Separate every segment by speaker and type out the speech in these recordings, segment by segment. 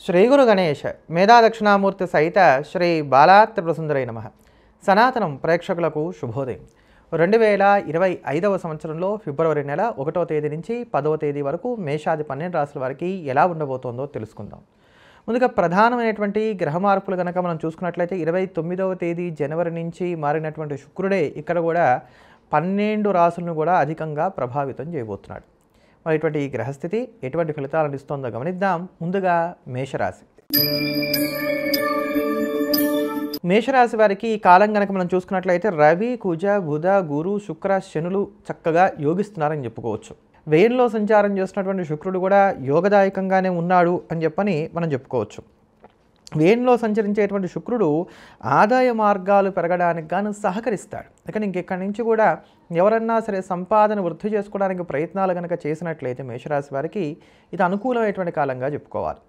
Speaker 1: శ్రీ గురు గణేష్ మేధా దక్షిణామూర్తి సహిత శ్రీ బాలాత్రిపురసుందరై నమః. సనాతనం ప్రేక్షకులకు శుభోదయం. 2025వ సంవత్సరంలో ఫిబ్రవరి నెల 1వ తేదీ నుంచి 10వ తేదీ వరకు మేషాది 12 రాశుల వారికి ఎలా ఉండబోతోందో తెలుసుకుందాం. ముందుగా ప్రధానమైనటువంటి గ్రహ మార్పులు కనుక మనం చూసుకున్నట్లయితే 29వ తేదీ జనవరి నుంచి మారినటువంటి శుక్రుడే ఇక్కడ కూడా 12 రాశులను కూడా అధికంగా ప్రభావితం చేయబోతున్నాడు. మరి ఇటువంటి ఈ గ్రహస్థితి ఎటువంటి ఫలితాలను ఇస్తుందో గమనిద్దాం. ముందుగా మేషరాశి. మేషరాశి వారికి ఈ కాలం కనుక మనం చూసుకున్నట్లయితే రవి, కుజ, బుధ, గురు, శుక్ర, శనులు చక్కగా యోగిస్తున్నారని చెప్పుకోవచ్చు. వ్యయంలో సంచారం చేస్తున్నటువంటి శుక్రుడు కూడా యోగదాయకంగానే ఉన్నాడు అని చెప్పని మనం చెప్పుకోవచ్చు. వ్యయంలో సంచరించేటువంటి శుక్రుడు ఆదాయ మార్గాలు పెరగడానికి గాను సహకరిస్తాడు. కానీ ఇంకెక్కడి నుంచి కూడా ఎవరన్నా సరే సంపాదన వృద్ధి చేసుకోవడానికి ప్రయత్నాలు కనుక చేసినట్లయితే మేషరాశి వారికి ఇది అనుకూలమైనటువంటి కాలంగా చెప్పుకోవాలి.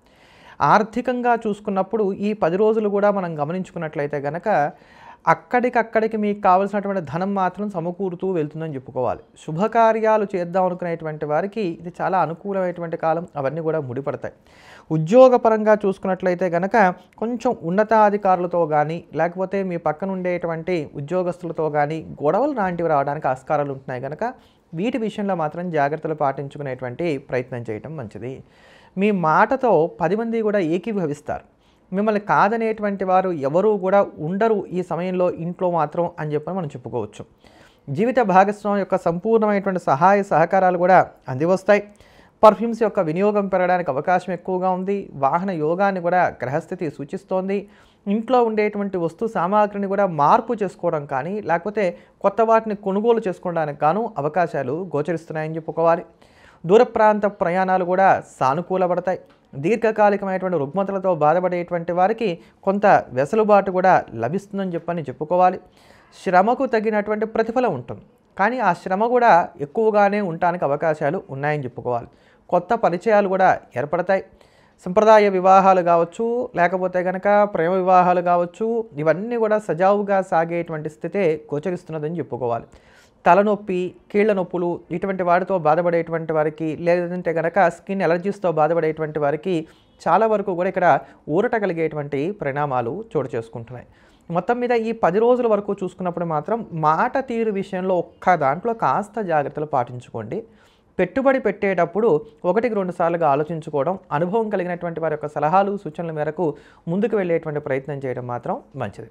Speaker 1: ఆర్థికంగా చూసుకున్నప్పుడు ఈ 10 రోజులు కూడా మనం గమనించుకున్నట్లయితే కనుక అక్కడికక్కడికి మీకు కావాల్సినటువంటి ధనం మాత్రం సమకూరుతూ వెళ్తుందని చెప్పుకోవాలి. శుభకార్యాలు చేద్దాం అనుకునేటువంటి వారికి ఇది చాలా అనుకూలమైనటువంటి కాలం. అవన్నీ కూడా ముడిపడతాయి. ఉద్యోగపరంగా చూసుకున్నట్లయితే కనుక కొంచెం ఉన్నతాధికారులతో కానీ లేకపోతే మీ పక్కన ఉండేటువంటి ఉద్యోగస్తులతో కానీ గొడవలు లాంటివి రావడానికి ఆస్కారాలు ఉంటున్నాయి కనుక వీటి విషయంలో మాత్రం జాగ్రత్తలు పాటించుకునేటువంటి ప్రయత్నం చేయటం మంచిది. మీ మాటతో 10 మంది కూడా ఏకీభవిస్తారు. మిమ్మల్ని కాదనేటువంటి వారు ఎవరూ కూడా ఉండరు ఈ సమయంలో ఇంట్లో మాత్రం అని చెప్పని మనం చెప్పుకోవచ్చు. జీవిత భాగస్వామి యొక్క సంపూర్ణమైనటువంటి సహాయ సహకారాలు కూడా అందివస్తాయి. పర్ఫ్యూమ్స్ యొక్క వినియోగం పెరగడానికి అవకాశం ఎక్కువగా ఉంది. వాహన యోగాన్ని కూడా గ్రహస్థితి సూచిస్తోంది. ఇంట్లో ఉండేటువంటి వస్తు సామాగ్రిని కూడా మార్పు చేసుకోవడం కానీ లేకపోతే కొత్త వాటిని కొనుగోలు చేసుకోవడానికి గాను అవకాశాలు గోచరిస్తున్నాయని చెప్పుకోవాలి. దూర ప్రాంత ప్రయాణాలు కూడా సానుకూలపడతాయి. దీర్ఘకాలికమైనటువంటి రుగ్మతలతో బాధపడేటువంటి వారికి కొంత వెసులుబాటు కూడా లభిస్తుందని చెప్పని చెప్పుకోవాలి. శ్రమకు తగినటువంటి ప్రతిఫలం ఉంటుంది. కానీ ఆ శ్రమ కూడా ఎక్కువగానే ఉండడానికి అవకాశాలు ఉన్నాయని చెప్పుకోవాలి. కొత్త పరిచయాలు కూడా ఏర్పడతాయి. సంప్రదాయ వివాహాలు కావచ్చు లేకపోతే కనుక ప్రేమ వివాహాలు కావచ్చు ఇవన్నీ కూడా సజావుగా సాగేటువంటి స్థితే గోచరిస్తున్నదని చెప్పుకోవాలి. తలనొప్పి, కీళ్ల నొప్పులు ఇటువంటి వాటితో బాధపడేటువంటి వారికి లేదంటే కనుక స్కిన్ ఎలర్జీస్తో బాధపడేటువంటి వారికి చాలా వరకు కూడా ఇక్కడ ఊరట కలిగేటువంటి పరిణామాలు చోటు చేసుకుంటున్నాయి. మొత్తం మీద ఈ 10 రోజుల వరకు చూసుకున్నప్పుడు మాత్రం మాట తీరు విషయంలో ఒక్క దాంట్లో కాస్త జాగ్రత్తలు పాటించుకోండి. పెట్టుబడి పెట్టేటప్పుడు 1-2 సార్లుగా ఆలోచించుకోవడం, అనుభవం కలిగినటువంటి వారి యొక్క సలహాలు సూచనల మేరకు ముందుకు వెళ్ళేటువంటి ప్రయత్నం చేయడం మాత్రం మంచిది.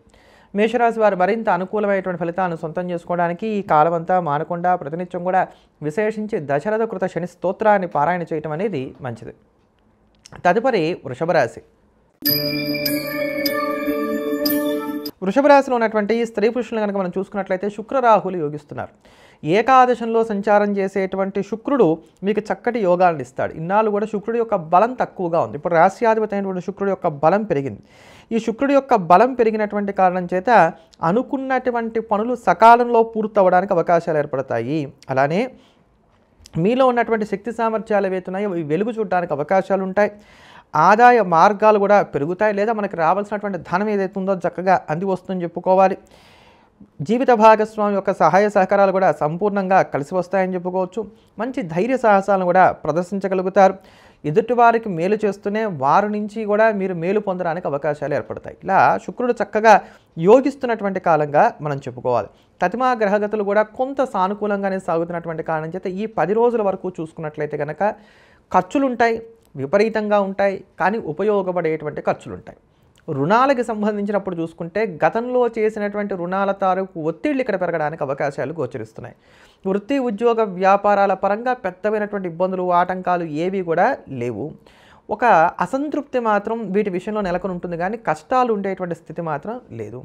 Speaker 1: మేషరాశి వారు మరింత అనుకూలమైనటువంటి ఫలితాలను సొంతం చేసుకోవడానికి ఈ కాలమంతా మానకుండా ప్రతినిత్యం కూడా విశేషించి దశరథ కృత శని స్తోత్రాన్ని పారాయణ చేయటం అనేది మంచిది. తదుపరి వృషభ రాశి. వృషభ రాశిలో ఉన్నటువంటి స్త్రీ పురుషులను కనుక మనం చూసుకున్నట్లయితే శుక్ర రాహులు యోగిస్తున్నారు. ఏకాదశంలో సంచారం చేసేటువంటి శుక్రుడు మీకు చక్కటి యోగాలను ఇస్తాడు. ఇన్నాళ్ళు కూడా శుక్రుడి యొక్క బలం తక్కువగా ఉంది. ఇప్పుడు రాశ్యాధిపతి అయినటువంటి శుక్రుడి యొక్క బలం పెరిగింది. ఈ శుక్రుడి యొక్క బలం పెరిగినటువంటి కారణం చేత అనుకున్నటువంటి పనులు సకాలంలో పూర్తవడానికి అవకాశాలు ఏర్పడతాయి. అలానే మీలో ఉన్నటువంటి శక్తి సామర్థ్యాలు ఏవైతున్నాయో అవి వెలుగు చూడడానికి అవకాశాలు ఉంటాయి. ఆదాయ మార్గాలు కూడా పెరుగుతాయి. లేదా మనకి రావాల్సినటువంటి ధనం ఏదైతే ఉందో చక్కగా అంది వస్తుందని చెప్పుకోవాలి. జీవిత భాగస్వామి యొక్క సహాయ సహకారాలు కూడా సంపూర్ణంగా కలిసి వస్తాయని చెప్పుకోవచ్చు. మంచి ధైర్య సాహసాలను కూడా ప్రదర్శించగలుగుతారు. ఎదుటివారికి మేలు చేస్తూనే వారి నుంచి కూడా మీరు మేలు పొందడానికి అవకాశాలు ఏర్పడతాయి. ఇలా శుక్రుడు చక్కగా యోగిస్తున్నటువంటి కాలంగా మనం చెప్పుకోవాలి. తతిమా గ్రహగతులు కూడా కొంత సానుకూలంగానే సాగుతున్నటువంటి కారణం చేత ఈ 10 రోజుల వరకు చూసుకున్నట్లయితే కనుక ఖర్చులుంటాయి, విపరీతంగా ఉంటాయి. కానీ ఉపయోగపడేటువంటి ఖర్చులుంటాయి. రుణాలకు సంబంధించినప్పుడు చూసుకుంటే గతంలో చేసినటువంటి రుణాల తాలూకు ఒత్తిళ్ళు ఇక్కడ పెరగడానికి అవకాశాలు గోచరిస్తున్నాయి. వృత్తి ఉద్యోగ వ్యాపారాల పరంగా పెద్దమైనటువంటి ఇబ్బందులు ఆటంకాలు ఏవి కూడా లేవు. ఒక అసంతృప్తి మాత్రం వీటి విషయంలో నెలకొని ఉంటుంది కానీ కష్టాలు ఉండేటువంటి స్థితి మాత్రం లేదు.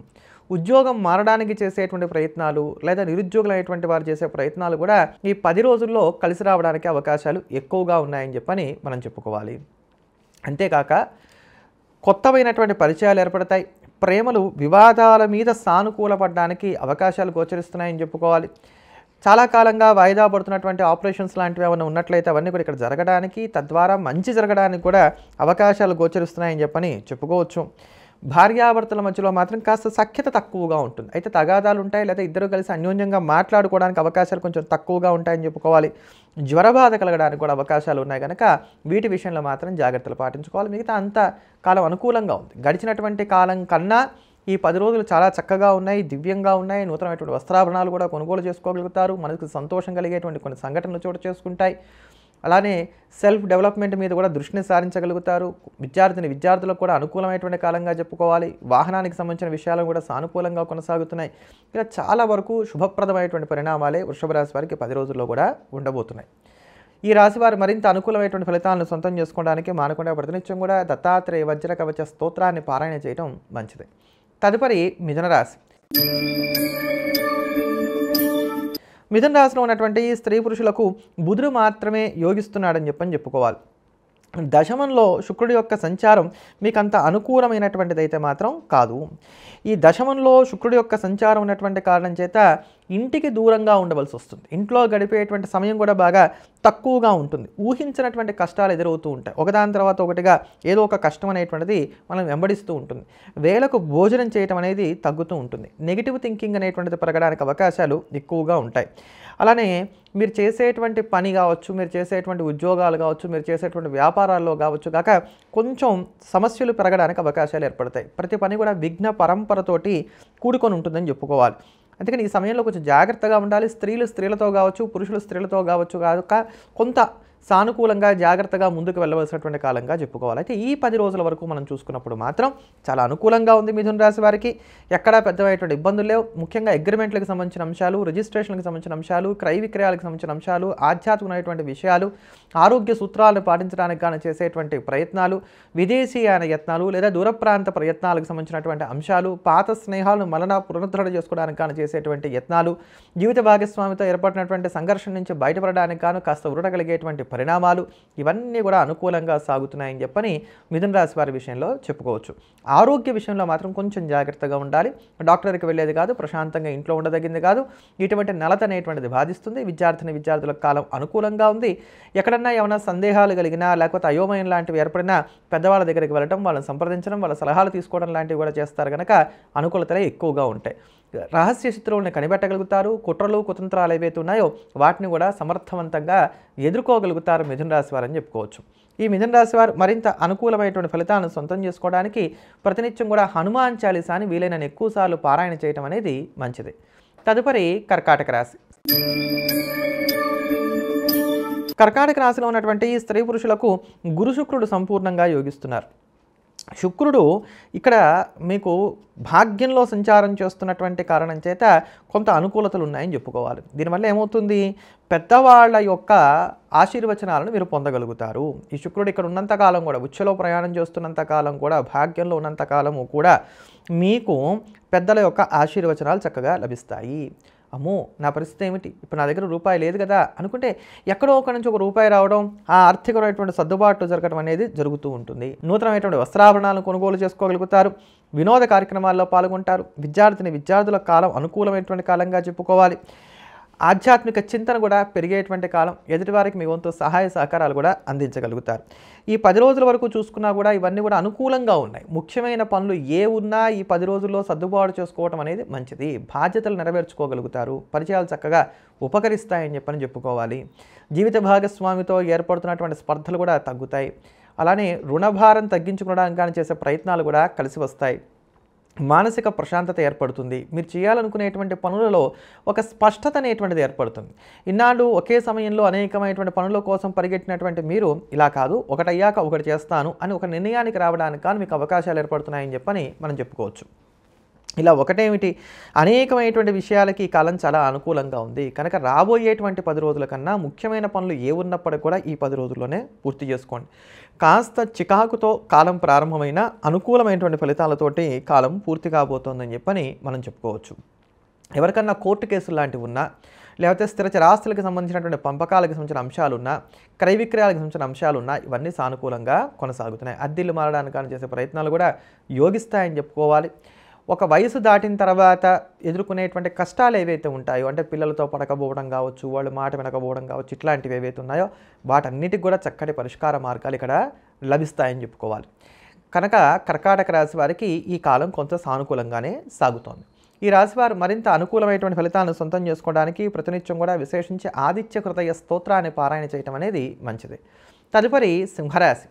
Speaker 1: ఉద్యోగం మారడానికి చేసేటువంటి ప్రయత్నాలు లేదా నిరుద్యోగులైనటువంటి వారు చేసే ప్రయత్నాలు కూడా ఈ 10 రోజుల్లో కలిసి రావడానికి అవకాశాలు ఎక్కువగా ఉన్నాయని చెప్పని మనం చెప్పుకోవాలి. అంతేకాక కొత్తమైనటువంటి పరిచయాలు ఏర్పడతాయి. ప్రేమలు వివాదాల మీద సానుకూలపడడానికి అవకాశాలు గోచరిస్తున్నాయని చెప్పుకోవాలి. చాలా కాలంగా వాయిదా పడుతున్నటువంటి ఆపరేషన్స్ లాంటివి ఏమైనా ఉన్నట్లయితే అవన్నీ కూడా ఇక్కడ జరగడానికి తద్వారా మంచి జరగడానికి కూడా అవకాశాలు గోచరిస్తున్నాయని చెప్పని చెప్పుకోవచ్చు. భార్యాభర్తల మధ్యలో మాత్రం కాస్త సఖ్యత తక్కువగా ఉంటుంది. అయితే తగాదాలు ఉంటాయి, లేదా ఇద్దరు కలిసి అన్యోన్యంగా మాట్లాడుకోవడానికి అవకాశాలు కొంచెం తక్కువగా ఉంటాయని చెప్పుకోవాలి. జ్వరబాధ కలగడానికి కూడా అవకాశాలు ఉన్నాయి కనుక వీటి విషయంలో మాత్రం జాగ్రత్తలు పాటించుకోవాలి. మిగతా అంత కాలం అనుకూలంగా ఉంది. గడిచినటువంటి కాలం కన్నా ఈ 10 రోజులు చాలా చక్కగా ఉన్నాయి, దివ్యంగా ఉన్నాయి. నూతనమైనటువంటి వస్త్రాభరణాలు కూడా కొనుగోలు చేసుకోగలుగుతారు. మనకు సంతోషం కలిగేటువంటి కొన్ని సంఘటనలు చోటు చేసుకుంటాయి. అలానే సెల్ఫ్ డెవలప్మెంట్ మీద కూడా దృష్టిని సారించగలుగుతారు. విద్యార్థులకు కూడా అనుకూలమైనటువంటి కాలంగా చెప్పుకోవాలి. వాహనానికి సంబంధించిన విషయాలు కూడా సానుకూలంగా కొనసాగుతున్నాయి. ఇలా చాలా వరకు శుభప్రదమైనటువంటి పరిణామాలే వృషభ రాశి వారికి 10 రోజుల్లో కూడా ఉండబోతున్నాయి. ఈ రాశి వారు మరింత అనుకూలమైనటువంటి ఫలితాలను సొంతం చేసుకోవడానికి మానకుండా ప్రతినిత్యం కూడా దత్తాత్రేయ వజ్ర కవచ స్తోత్రాన్ని పారాయణ చేయడం మంచిది. తదుపరి మిథున రాశి. మిథున రాశిలో ఉన్నటువంటి స్త్రీ పురుషులకు బుధుడు మాత్రమే యోగిస్తున్నాడని చెప్పుకోవాలి. దశమంలో శుక్రుడి యొక్క సంచారం మీకు అంత అనుకూలమైనటువంటిది అయితే మాత్రం కాదు. ఈ దశమంలో శుక్రుడి యొక్క సంచారం ఉన్నటువంటి కారణం చేత ఇంటికి దూరంగా ఉండవలసి వస్తుంది. ఇంట్లో గడిపేటువంటి సమయం కూడా బాగా తక్కువగా ఉంటుంది. ఊహించినటువంటి కష్టాలు ఎదురవుతూ ఉంటాయి. ఒకదాని తర్వాత ఒకటిగా ఏదో ఒక కష్టం అనేటువంటిది మనం వెంబడిస్తూ ఉంటుంది. వేళకు భోజనం చేయటం అనేది తగ్గుతూ ఉంటుంది. నెగిటివ్ థింకింగ్ అనేటువంటిది పెరగడానికి అవకాశాలు ఎక్కువగా ఉంటాయి. అలానే మీరు చేసేటువంటి పని కావచ్చు, మీరు చేసేటువంటి ఉద్యోగాలు కావచ్చు, మీరు చేసేటువంటి వ్యాపారాల్లో కావచ్చు కాక కొంచెం సమస్యలు పెరగడానికి అవకాశాలు ఏర్పడతాయి. ప్రతి పని కూడా విఘ్న పరంపరతోటి కూడుకొని ఉంటుందని చెప్పుకోవాలి. అందుకని ఈ సమయంలో కొంచెం జాగ్రత్తగా ఉండాలి. స్త్రీలు స్త్రీలతో కావచ్చు, పురుషులు స్త్రీలతో కావచ్చు కాక కొంత సానుకూలంగా జాగ్రత్తగా ముందుకు వెళ్ళవలసినటువంటి కాలంగా చెప్పుకోవాలి. అయితే ఈ 10 రోజుల వరకు మనం చూసుకున్నప్పుడు మాత్రం చాలా అనుకూలంగా ఉంది మిథున రాశి వారికి. ఎక్కడా పెద్దమైనటువంటి ఇబ్బందులు లేవు. ముఖ్యంగా అగ్రిమెంట్లకు సంబంధించిన అంశాలు, రిజిస్ట్రేషన్లకు సంబంధించిన అంశాలు, క్రయ విక్రయాలకు సంబంధించిన అంశాలు, ఆధ్యాత్మికమైనటువంటి విషయాలు, ఆరోగ్య సూత్రాలను పాటించడానికి కానీ చేసేటువంటి ప్రయత్నాలు, విదేశీయాన యత్నాలు లేదా దూర ప్రాంత ప్రయత్నాలకు సంబంధించినటువంటి అంశాలు, పాత స్నేహాలను మరణ పునరుద్ధరణ చేసుకోవడానికి కానీ చేసేటువంటి యత్నాలు, జీవిత భాగస్వామితో ఏర్పడినటువంటి సంఘర్షణ నుంచి బయటపడడానికి గాను కాస్త ఊరట కలిగేటువంటి పరిణామాలు, ఇవన్నీ కూడా అనుకూలంగా సాగుతున్నాయని చెప్పని మిథున రాశి వారి విషయంలో చెప్పుకోవచ్చు. ఆరోగ్య విషయంలో మాత్రం కొంచెం జాగ్రత్తగా ఉండాలి. డాక్టర్కి వెళ్ళేది కాదు, ప్రశాంతంగా ఇంట్లో ఉండదగింది కాదు. ఇటువంటి నలత అనేటువంటిది బాధిస్తుంది. విద్యార్థులకు కాలం అనుకూలంగా ఉంది. ఎక్కడన్నా ఏమైనా సందేహాలు కలిగినా లేకపోతే అయోమయం లాంటివి ఏర్పడినా పెద్దవాళ్ళ దగ్గరికి వెళ్ళటం, వాళ్ళని సంప్రదించడం, వాళ్ళ సలహాలు తీసుకోవడం లాంటివి కూడా చేస్తారు కనుక అనుకూలతలే ఎక్కువగా ఉంటాయి. రహస్య శత్రువులను కనిపెట్టగలుగుతారు. కుట్రలు కుతంత్రాలు ఏవైతే ఉన్నాయో వాటిని కూడా సమర్థవంతంగా ఎదుర్కోగలుగుతారు మిథున రాశి వారని చెప్పుకోవచ్చు. ఈ మిథున రాశి వారు మరింత అనుకూలమైనటువంటి ఫలితాలను సొంతం చేసుకోవడానికి ప్రతినిత్యం కూడా హనుమాన్ చాలీసాని వీలైన ఎక్కువసార్లు పారాయణ చేయడం అనేది మంచిది. తదుపరి కర్కాటక రాశి. కర్కాటక రాశిలో ఉన్నటువంటి స్త్రీ పురుషులకు గురు శుక్రుడు సంపూర్ణంగా యోగిస్తున్నారు. శుక్రుడు ఇక్కడ మీకు భాగ్యంలో సంచారం చేస్తున్నటువంటి కారణం చేత కొంత అనుకూలతలు ఉన్నాయని చెప్పుకోవాలి. దీనివల్ల ఏమవుతుంది, పెద్దవాళ్ళ యొక్క ఆశీర్వచనాలను మీరు పొందగలుగుతారు. ఈ శుక్రుడు ఇక్కడ ఉన్నంతకాలం కూడా, ఉచ్చలో ప్రయాణం చేస్తున్నంతకాలం కూడా, భాగ్యంలో ఉన్నంతకాలము కూడా మీకు పెద్దల యొక్క ఆశీర్వచనాలు చక్కగా లభిస్తాయి. అమ్మో నా పరిస్థితి ఏమిటి, ఇప్పుడు నా దగ్గర రూపాయి లేదు కదా అనుకుంటే ఎక్కడో ఒక నుంచి ఒక రూపాయి రావడం, ఆ ఆర్థికమైనటువంటి సర్దుబాటు జరగడం అనేది జరుగుతూ ఉంటుంది. నూతనమైనటువంటి వస్త్రాభరణాలను కొనుగోలు చేసుకోగలుగుతారు. వినోద కార్యక్రమాల్లో పాల్గొంటారు. విద్యార్థుల కాలం అనుకూలమైనటువంటి కాలంగా చెప్పుకోవాలి. ఆధ్యాత్మిక చింతన కూడా పెరిగేటువంటి కాలం. ఎదుటివారికి మీ వంతు సహాయ సహకారాలు కూడా అందించగలుగుతారు. ఈ 10 రోజుల వరకు చూసుకున్నా కూడా ఇవన్నీ కూడా అనుకూలంగా ఉన్నాయి. ముఖ్యమైన పనులు ఏ ఉన్నా ఈ 10 రోజుల్లో సర్దుబాటు చేసుకోవడం అనేది మంచిది. బాధ్యతలు నెరవేర్చుకోగలుగుతారు. పరిచయాలు చక్కగా ఉపకరిస్తాయని చెప్పుకోవాలి. జీవిత భాగస్వామితో ఏర్పడుతున్నటువంటి స్పర్ధలు కూడా తగ్గుతాయి. అలానే రుణభారం తగ్గించుకోవడానికి కానీ చేసే ప్రయత్నాలు కూడా కలిసి వస్తాయి. మానసిక ప్రశాంతత ఏర్పడుతుంది. మీరు చేయాలనుకునేటువంటి పనులలో ఒక స్పష్టత అనేటువంటిది ఏర్పడుతుంది. ఇన్నాళ్ళు ఒకే సమయంలో అనేకమైనటువంటి పనుల కోసం పరిగెట్టినటువంటి మీరు ఇలా కాదు, ఒకటయ్యాక ఒకటి చేస్తాను అని ఒక నిర్ణయానికి రావడానికి కానీ మీకు అవకాశాలు ఏర్పడుతున్నాయని చెప్పని మనం చెప్పుకోవచ్చు. ఇలా ఒకటేమిటి, అనేకమైనటువంటి విషయాలకి ఈ కాలం చాలా అనుకూలంగా ఉంది కనుక రాబోయేటువంటి 10 రోజుల కన్నా ముఖ్యమైన పనులు ఏ ఉన్నప్పటికీ కూడా ఈ 10 రోజుల్లోనే పూర్తి చేసుకోండి. కాస్త చికాకుతో కాలం ప్రారంభమైన అనుకూలమైనటువంటి ఫలితాలతోటి కాలం పూర్తి కాబోతోందని చెప్పని మనం చెప్పుకోవచ్చు. ఎవరికన్నా కోర్టు కేసులు లాంటివి ఉన్నా, లేకపోతే స్థిర చరాస్తులకు సంబంధించినటువంటి పంపకాలకు సంబంధించిన అంశాలున్నా, క్రయ విక్రయాలకు సంబంధించిన అంశాలున్నా ఇవన్నీ సానుకూలంగా కొనసాగుతున్నాయి. అద్దెలు మారడానికి చేసే ప్రయత్నాలు కూడా యోగిస్తాయని చెప్పుకోవాలి. ఒక వయసు దాటిన తర్వాత ఎదుర్కొనేటువంటి కష్టాలు ఏవైతే ఉంటాయో, అంటే పిల్లలతో పడకపోవడం కావచ్చు, వాళ్ళు మాట వినకపోవడం కావచ్చు, ఇట్లాంటివి ఏవైతే ఉన్నాయో వాటన్నిటికి కూడా చక్కటి పరిష్కార మార్గాలు ఇక్కడ లభిస్తాయని చెప్పుకోవాలి. కనుక కర్కాటక రాశి వారికి ఈ కాలం కొంత సానుకూలంగానే సాగుతోంది. ఈ రాశివారు మరింత అనుకూలమైనటువంటి ఫలితాలను సొంతం చేసుకోవడానికి ప్రతినిత్యం కూడా విశేషించి ఆదిత్య హృదయ స్తోత్రాన్ని పారాయణ చేయటం అనేది మంచిది. తదుపరి సింహరాశి.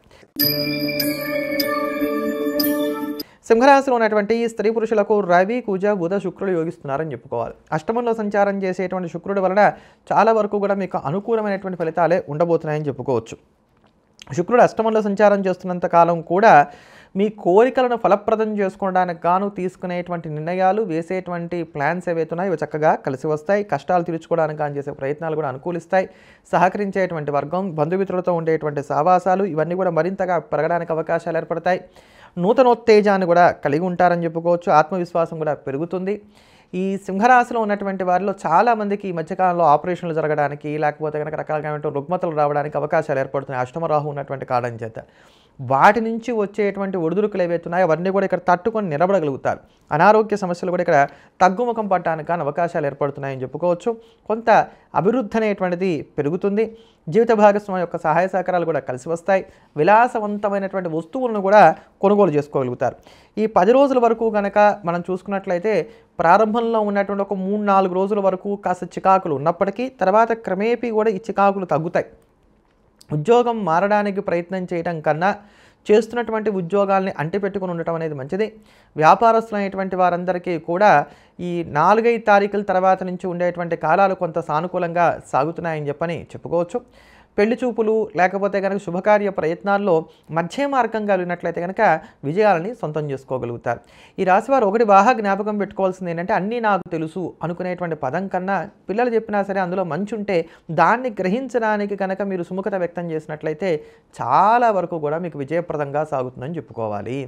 Speaker 1: సింహరాశిలో ఉన్నటువంటి స్త్రీ పురుషులకు రవి, కుజ, బుధ, శుక్రుడు యోగిస్తున్నారని చెప్పుకోవాలి. అష్టమంలో సంచారం చేసేటువంటి శుక్రుడి వలన చాలా వరకు కూడా మీకు అనుకూలమైనటువంటి ఫలితాలే ఉండబోతున్నాయని చెప్పుకోవచ్చు. శుక్రుడు అష్టమంలో సంచారం చేస్తున్నంత కాలం కూడా మీ కోరికలను ఫలప్రదం చేసుకోవడానికి గాను తీసుకునేటువంటి నిర్ణయాలు, వేసేటువంటి ప్లాన్స్ ఏవైతే ఉన్నాయో ఇవి చక్కగా కలిసి వస్తాయి. కష్టాలు తీర్చుకోవడానికి కానీ చేసే ప్రయత్నాలు కూడా అనుకూలిస్తాయి. సహకరించేటువంటి వర్గం, బంధుమిత్రులతో ఉండేటువంటి సావాసాలు ఇవన్నీ కూడా మరింతగా పెరగడానికి అవకాశాలు ఏర్పడతాయి. నూతనోత్తేజాన్ని కూడా కలిగి ఉంటారని చెప్పుకోవచ్చు. ఆత్మవిశ్వాసం కూడా పెరుగుతుంది. ఈ సింహరాశిలో ఉన్నటువంటి వారిలో చాలామందికి ఈ మధ్యకాలంలో ఆపరేషన్లు జరగడానికి, లేకపోతే కనుక రకరకాల రుగ్మతలు రావడానికి అవకాశాలు ఏర్పడుతున్నాయి అష్టమ రాహు ఉన్నటువంటి కారణం చేత. వాటి నుంచి వచ్చేటువంటి ఒడిదుడుకులు ఏవైతే ఉన్నాయో అవన్నీ కూడా ఇక్కడ తట్టుకొని నిలబడగలుగుతారు. అనారోగ్య సమస్యలు కూడా ఇక్కడ తగ్గుముఖం పట్టడానికి కానీ అవకాశాలు ఏర్పడుతున్నాయని చెప్పుకోవచ్చు. కొంత అభివృద్ధి అనేటువంటిది పెరుగుతుంది. జీవిత భాగస్వామి యొక్క సహాయ సహకారాలు కూడా కలిసి వస్తాయి. విలాసవంతమైనటువంటి వస్తువులను కూడా కొనుగోలు చేసుకోగలుగుతారు. ఈ 10 రోజుల వరకు కనుక మనం చూసుకున్నట్లయితే ప్రారంభంలో ఉన్నటువంటి ఒక 3-4 రోజుల వరకు కాస్త చికాకులు ఉన్నప్పటికీ తర్వాత క్రమేపీ కూడా ఈ చికాకులు తగ్గుతాయి. ఉద్యోగం మారడానికి ప్రయత్నం చేయడం కన్నా చేస్తున్నటువంటి ఉద్యోగాల్ని అంటిపెట్టుకుని ఉండటం అనేది మంచిది. వ్యాపారస్తులైనటువంటి వారందరికీ కూడా ఈ 4-5 తారీఖుల తర్వాత నుంచి ఉండేటువంటి కాలాలు కొంత సానుకూలంగా సాగుతున్నాయని చెప్పని చెప్పుకోవచ్చు. పెళ్లి చూపులు లేకపోతే కనుక శుభకార్య ప్రయత్నాల్లో మధ్య మార్గంగా వెళ్ళినట్లయితే కనుక విజయాలని సొంతం చేసుకోగలుగుతారు. ఈ రాశివారు ఒకటి బాగా జ్ఞాపకం పెట్టుకోవాల్సింది ఏంటంటే అన్నీ నాకు తెలుసు అనుకునేటువంటి పదం కన్నా పిల్లలు చెప్పినా సరే అందులో మంచి ఉంటే దాన్ని గ్రహించడానికి కనుక మీరు సుముఖత వ్యక్తం చేసినట్లయితే చాలా వరకు కూడా మీకు విజయప్రదంగా సాగుతుందని చెప్పుకోవాలి.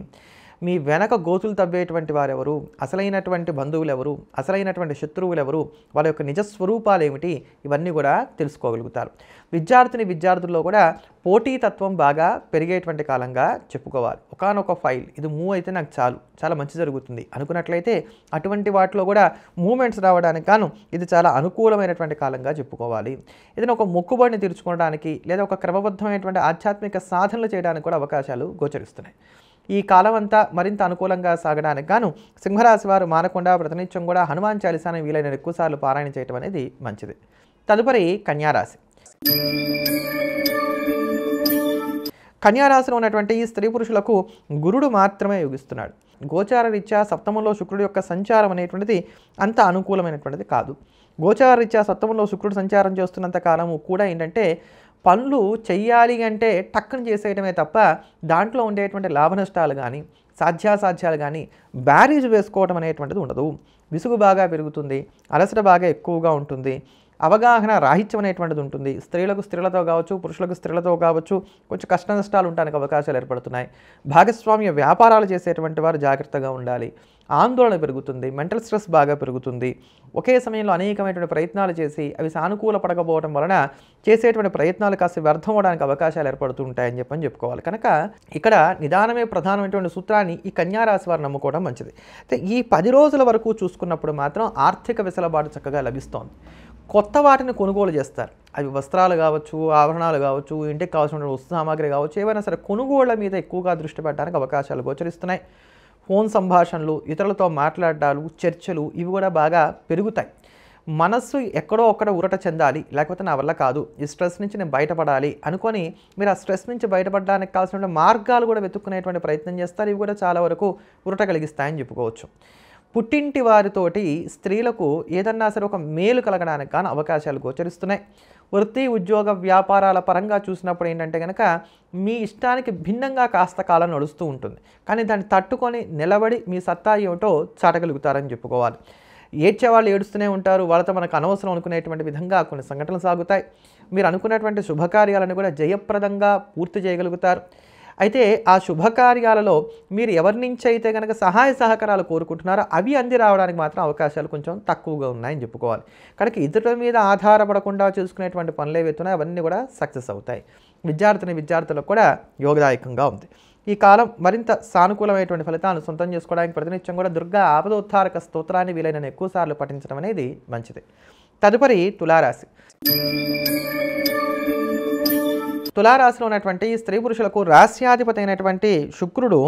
Speaker 1: మీ వెనక గోతులు తవ్వేటువంటి వారెవరు, అసలైనటువంటి బంధువులు ఎవరు, అసలైనటువంటి శత్రువులు ఎవరు, వాళ్ళ యొక్క నిజస్వరూపాలు ఏమిటి, ఇవన్నీ కూడా తెలుసుకోగలుగుతారు. విద్యార్థుల్లో కూడా పోటీతత్వం బాగా పెరిగేటువంటి కాలంగా చెప్పుకోవాలి. ఒకానొక ఫైల్ ఇది మూవ్ అయితే నాకు చాలా మంచి జరుగుతుంది అనుకున్నట్లయితే అటువంటి వాటిలో కూడా మూమెంట్స్ రావడానికి గాను ఇది చాలా అనుకూలమైనటువంటి కాలంగా చెప్పుకోవాలి. ఏదైనా ఒక మొక్కుబడిని తీర్చుకోవడానికి లేదా ఒక క్రమబద్ధమైనటువంటి ఆధ్యాత్మిక సాధనలు చేయడానికి కూడా అవకాశాలు గోచరిస్తున్నాయి. ఈ కాలం అంతా మరింత అనుకూలంగా సాగడానికి గాను సింహరాశి వారు మానకుండా ప్రతినిత్యం కూడా హనుమాన్ చాలీసాను వీలైన ఎక్కువసార్లు పారాయణ చేయటం అనేది మంచిది. తదుపరి కన్యారాశి. కన్యారాశిలో ఉన్నటువంటి ఈ స్త్రీ పురుషులకు గురుడు మాత్రమే యోగిస్తున్నాడు. గోచార రీత్యా సప్తమంలో శుక్రుడి యొక్క సంచారం అనేటువంటిది అంత అనుకూలమైనటువంటిది కాదు. గోచార రీత్యా సప్తమంలో శుక్రుడు సంచారం చేస్తున్నంత కాలము కూడా ఏంటంటే పనులు చెయ్యాలి అంటే టక్కున చేసేయటమే తప్ప దాంట్లో ఉండేటువంటి లాభ నష్టాలు కానీ సాధ్యాసాధ్యాలు కానీ బ్యారేజ్ వేసుకోవడం అనేటువంటిది ఉండదు. విసుగు బాగా పెరుగుతుంది, అలసట బాగా ఎక్కువగా ఉంటుంది, అవగాహన రాహిత్యం అనేటువంటిది ఉంటుంది. స్త్రీలకు స్త్రీలతో కావచ్చు, పురుషులకు స్త్రీలతో కావచ్చు కొంచెం కష్ట నష్టాలు ఉండడానికి అవకాశాలు ఏర్పడుతున్నాయి. భాగస్వామ్య వ్యాపారాలు చేసేటువంటి వారు జాగ్రత్తగా ఉండాలి. ఆందోళన పెరుగుతుంది, మెంటల్ స్ట్రెస్ బాగా పెరుగుతుంది. ఒకే సమయంలో అనేకమైనటువంటి ప్రయత్నాలు చేసి అవి సానుకూల పడకపోవడం వలన చేసేటువంటి ప్రయత్నాలు కాస్త వ్యర్థం అవడానికి అవకాశాలు ఏర్పడుతూ ఉంటాయని చెప్పుకోవాలి. కనుక ఇక్కడ నిదానమే ప్రధానమైనటువంటి సూత్రాన్ని ఈ కన్యారాశి వారు నమ్ముకోవడం మంచిది. అయితే ఈ 10 రోజుల వరకు చూసుకున్నప్పుడు మాత్రం ఆర్థిక వెసులుబాటు చక్కగా లభిస్తోంది. కొత్త వాటిని కొనుగోలు చేస్తారు. అవి వస్త్రాలు కావచ్చు, ఆభరణాలు కావచ్చు, ఇంటికి కావాల్సిన వస్తు సామాగ్రి కావచ్చు, ఏవైనా సరే కొనుగోళ్ల మీద ఎక్కువగా దృష్టి పెట్టడానికి అవకాశాలు గోచరిస్తున్నాయి. ఫోన్ సంభాషణలు, ఇతరులతో మాట్లాడాలు, చర్చలు ఇవి కూడా బాగా పెరుగుతాయి. మనస్సు ఎక్కడో ఒక్కడ ఉరట చెందాలి, లేకపోతే నా వల్ల కాదు, ఈ స్ట్రెస్ నుంచి నేను బయటపడాలి అనుకొని మీరు ఆ స్ట్రెస్ నుంచి బయటపడడానికి కావాల్సిన మార్గాలు కూడా వెతుక్కునేటువంటి ప్రయత్నం చేస్తారు. ఇవి కూడా చాలా వరకు ఉరట కలిగిస్తాయని చెప్పుకోవచ్చు. పుట్టింటి వారితోటి స్త్రీలకు ఏదన్నా సరే ఒక మేలు కలగడానికి కానీ అవకాశాలు గోచరిస్తున్నాయి. వృత్తి, ఉద్యోగ, వ్యాపారాల పరంగా చూసినప్పుడు ఏంటంటే కనుక మీ ఇష్టానికి భిన్నంగా కాస్త కాలం నడుస్తూ ఉంటుంది. కానీ దాన్ని తట్టుకొని నిలబడి మీ సత్తా ఏమిటో చాటగలుగుతారని చెప్పుకోవాలి. ఏడ్చేవాళ్ళు ఏడుస్తూనే ఉంటారు, వాళ్ళతో మనకు అనవసరం అనుకునేటువంటి విధంగా కొన్ని సంఘటనలు సాగుతాయి. మీరు అనుకున్నటువంటి శుభకార్యాలను కూడా జయప్రదంగా పూర్తి చేయగలుగుతారు. అయితే ఆ శుభకార్యాలలో మీరు ఎవరి నుంచి అయితే కనుక సహాయ సహకారాలు కోరుకుంటున్నారో అవి అంది రావడానికి మాత్రం అవకాశాలు కొంచెం తక్కువగా ఉన్నాయని చెప్పుకోవాలి. కనుక ఇతరుల మీద ఆధారపడకుండా చూసుకునేటువంటి పనులు ఏవైతున్నాయో అవన్నీ కూడా సక్సెస్ అవుతాయి. విద్యార్థులకు కూడా యోగదాయకంగా ఉంది. ఈ కాలం మరింత సానుకూలమైనటువంటి ఫలితాలను సొంతం చేసుకోవడానికి ప్రతినిత్యం కూడా దుర్గా ఆపదోద్ధారక స్తోత్రాన్ని వీలైన ఎక్కువసార్లు పఠించడం అనేది మంచిది. తదుపరి తులారాశి. తులారాశిలో ఉన్నటువంటి స్త్రీ పురుషులకు రాస్యాధిపతి అయినటువంటి శుక్రుడు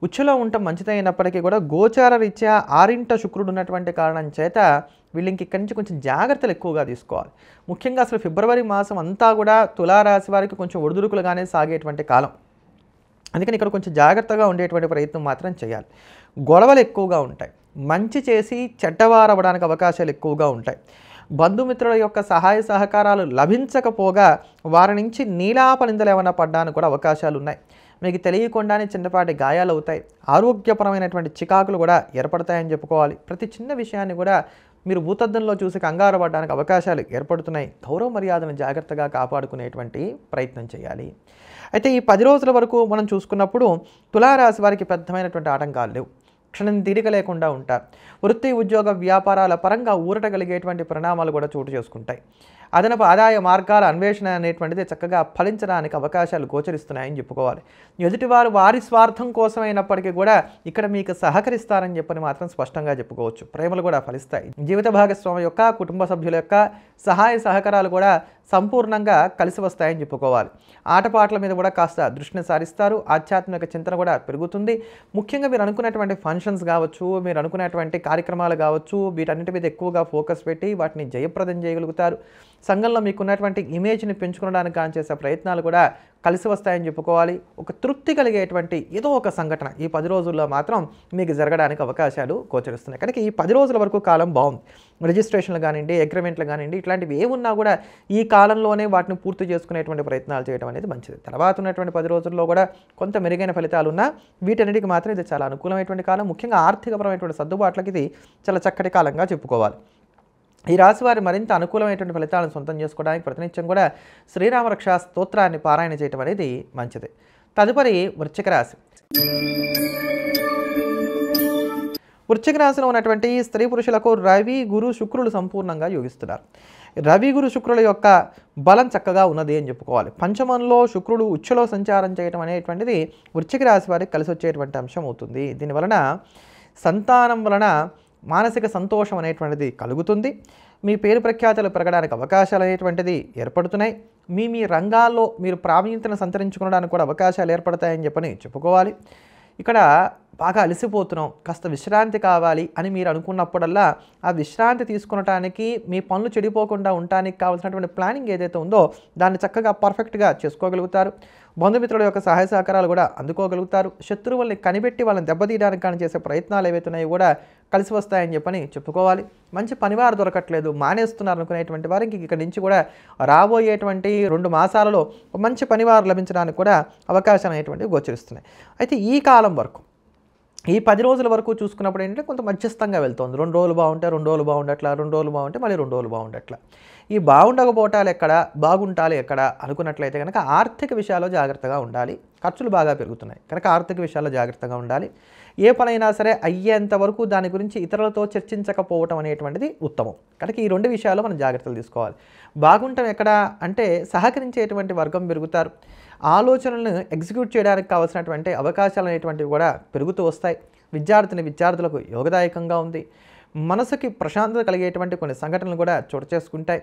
Speaker 1: ఉచ్చులో ఉండటం మంచిదైనప్పటికీ కూడా గోచార రీత్యా 6వ శుక్రుడు ఉన్నటువంటి కారణం చేత వీళ్ళకి ఇక్కడి నుంచి కొంచెం జాగ్రత్తలు ఎక్కువగా తీసుకోవాలి. ముఖ్యంగా అసలు ఫిబ్రవరి మాసం అంతా కూడా తులారాశి వారికి కొంచెం ఒడిదుడుకులుగానే సాగేటువంటి కాలం. అందుకని ఇక్కడ కొంచెం జాగ్రత్తగా ఉండేటువంటి ప్రయత్నం మాత్రం చేయాలి. గొడవలు ఎక్కువగా ఉంటాయి. మంచి చేసి చెడ్డవారవడానికి అవకాశాలు ఎక్కువగా ఉంటాయి. బంధుమిత్రుల యొక్క సహాయ సహకారాలు లభించకపోగా వారి నుంచి నీలాప నిందలు ఏమైనా పడ్డానికి కూడా అవకాశాలు ఉన్నాయి. మీకు తెలియకుండానే చిన్నపాటి గాయాలు అవుతాయి. ఆరోగ్యపరమైనటువంటి చికాకులు కూడా ఏర్పడతాయని చెప్పుకోవాలి. ప్రతి చిన్న విషయాన్ని కూడా మీరు భూతద్దంలో చూసి కంగారు పడడానికి అవకాశాలు ఏర్పడుతున్నాయి. గౌరవ మర్యాదలను జాగ్రత్తగా కాపాడుకునేటువంటి ప్రయత్నం చేయాలి. అయితే ఈ 10 రోజుల వరకు మనం చూసుకున్నప్పుడు తులారాశి వారికి పెద్దమైనటువంటి ఆటంకాలు లేవు. క్షణం తీరిక లేకుండా ఉంటారు. వృత్తి ఉద్యోగ వ్యాపారాల పరంగా ఊరట కలిగేటువంటి పరిణామాలు కూడా చోటు చేసుకుంటాయి. అదనపు ఆదాయ మార్గాల అన్వేషణ అనేటువంటిది చక్కగా ఫలించడానికి అవకాశాలు గోచరిస్తున్నాయని చెప్పుకోవాలి. ఎదుటివారు వారి స్వార్థం కోసమైనప్పటికీ కూడా ఇక్కడ మీకు సహకరిస్తారని చెప్పని మాత్రం స్పష్టంగా చెప్పుకోవచ్చు. ప్రేమలు కూడా ఫలిస్తాయి. జీవిత భాగస్వామి యొక్క కుటుంబ సభ్యుల యొక్క సహాయ సహకారాలు కూడా సంపూర్ణంగా కలిసి వస్తాయని చెప్పుకోవాలి. ఆటపాటల మీద కూడా కాస్త దృష్టిని సారిస్తారు. ఆధ్యాత్మిక చింతన కూడా పెరుగుతుంది. ముఖ్యంగా మీరు అనుకున్నటువంటి ఫంక్షన్స్ కావచ్చు, మీరు అనుకున్నటువంటి కార్యక్రమాలు కావచ్చు, వీటన్నిటి మీద ఎక్కువగా ఫోకస్ పెట్టి వాటిని జయప్రదం చేయగలుగుతారు. సంఘంలో మీకున్నటువంటి ఇమేజ్ని పెంచుకోవడానికి కానీ చేసే ప్రయత్నాలు కూడా కలిసి వస్తాయని చెప్పుకోవాలి. ఒక తృప్తి కలిగేటువంటి ఏదో ఒక సంఘటన ఈ 10 రోజుల్లో మాత్రం మీకు జరగడానికి అవకాశాలు గోచరిస్తున్నాయి. కనుక ఈ 10 రోజుల వరకు కాలం బాగుంది. రిజిస్ట్రేషన్లు కానివ్వండి, అగ్రిమెంట్లు కానివ్వండి, ఇట్లాంటివి ఏమున్నా కూడా ఈ కాలంలోనే వాటిని పూర్తి చేసుకునేటువంటి ప్రయత్నాలు చేయడం అనేది మంచిది. తర్వాత ఉన్నటువంటి 10 రోజుల్లో కూడా కొంత మెరుగైన ఫలితాలు ఉన్నా వీటన్నిటికి మాత్రం ఇది చాలా అనుకూలమైనటువంటి కాలం. ముఖ్యంగా ఆర్థికపరమైనటువంటి సర్దుబాట్లకి ఇది చాలా చక్కటి కాలంగా చెప్పుకోవాలి. ఈ రాశి వారి మరింత అనుకూలమైనటువంటి ఫలితాలను సొంతం చేసుకోవడానికి ప్రతినిత్యం కూడా శ్రీరామరక్ష స్తోత్రాన్ని పారాయణ చేయడం అనేది మంచిది. తదుపరి వృశ్చిక రాశి. వృశ్చిక రాశిలో ఉన్నటువంటి స్త్రీ పురుషులకు రవి గురు శుక్రులు సంపూర్ణంగా యోగిస్తున్నారు. రవి గురు శుక్రుల యొక్క బలం చక్కగా ఉన్నది అని చెప్పుకోవాలి. పంచమంలో శుక్రుడు ఉచ్చులో సంచారం చేయడం అనేటువంటిది వృశ్చిక రాశి వారికి కలిసి వచ్చేటువంటి అంశం అవుతుంది. దీనివలన సంతానం వలన మానసిక సంతోషం అనేటువంటిది కలుగుతుంది. మీ పేరు ప్రఖ్యాతులు పెరగడానికి అవకాశాలు అనేటువంటిది ఏర్పడుతున్నాయి. మీ రంగాల్లో మీరు ప్రావీణ్యతను సంతరించుకోవడానికి కూడా అవకాశాలు ఏర్పడతాయని చెప్పని చెప్పుకోవాలి. ఇక్కడ బాగా అలసిపోతున్నాం, కాస్త విశ్రాంతి కావాలి అని మీరు అనుకున్నప్పుడల్లా ఆ విశ్రాంతి తీసుకునటానికి మీ పనులు చెడిపోకుండా ఉండటానికి కావాల్సినటువంటి ప్లానింగ్ ఏదైతే ఉందో దాన్ని చక్కగా పర్ఫెక్ట్గా చేసుకోగలుగుతారు. బంధుమిత్రుల యొక్క సహాయ సహకారాలు కూడా అందుకోగలుగుతారు. శత్రువుల్ని కనిపెట్టి వాళ్ళని దెబ్బతీయడానికి కానీ చేసే ప్రయత్నాలు ఏవైతున్నాయో కూడా కలిసి వస్తాయని చెప్పని చెప్పుకోవాలి. మంచి పనివారు దొరకట్లేదు, మానేస్తున్నారు అనుకునేటువంటి వారికి ఇక్కడి నుంచి కూడా రాబోయేటువంటి 2 మాసాలలో మంచి పనివారు లభించడానికి కూడా అవకాశం అనేటువంటివి గోచరిస్తున్నాయి. అయితే ఈ కాలం వరకు ఈ 10 రోజుల వరకు చూసుకున్నప్పుడు ఏంటంటే కొంత మధ్యస్థంగా వెళ్తుంది. 2 రోజులు బాగుంటే 2 రోజులు బాగుండట్లా, 2 రోజులు బాగుంటే మళ్ళీ 2 రోజులు బాగుండట్లా. ఈ బాగుండకపోవటాలు ఎక్కడ, బాగుంటాలి ఎక్కడ అనుకున్నట్లయితే కనుక ఆర్థిక విషయాల్లో జాగ్రత్తగా ఉండాలి. ఖర్చులు బాగా పెరుగుతున్నాయి కనుక ఆర్థిక విషయాల్లో జాగ్రత్తగా ఉండాలి. ఏ పనైనా సరే అయ్యేంత వరకు దాని గురించి ఇతరులతో చర్చించకపోవటం అనేటువంటిది ఉత్తమం. కనుక ఈ 2 విషయాల్లో మనం జాగ్రత్తలు తీసుకోవాలి. బాగుంటాం ఎక్కడ అంటే సహకరించేటువంటి వర్గం పెరుగుతారు. ఆలోచనలను ఎగ్జిక్యూట్ చేయడానికి కావాల్సినటువంటి అవకాశాలు అనేటువంటివి కూడా పెరుగుతూ వస్తాయి. విద్యార్థులకు యోగదాయకంగా ఉంది. మనసుకి ప్రశాంతత కలిగేటువంటి కొన్ని సంఘటనలు కూడా చోటు చేసుకుంటాయి.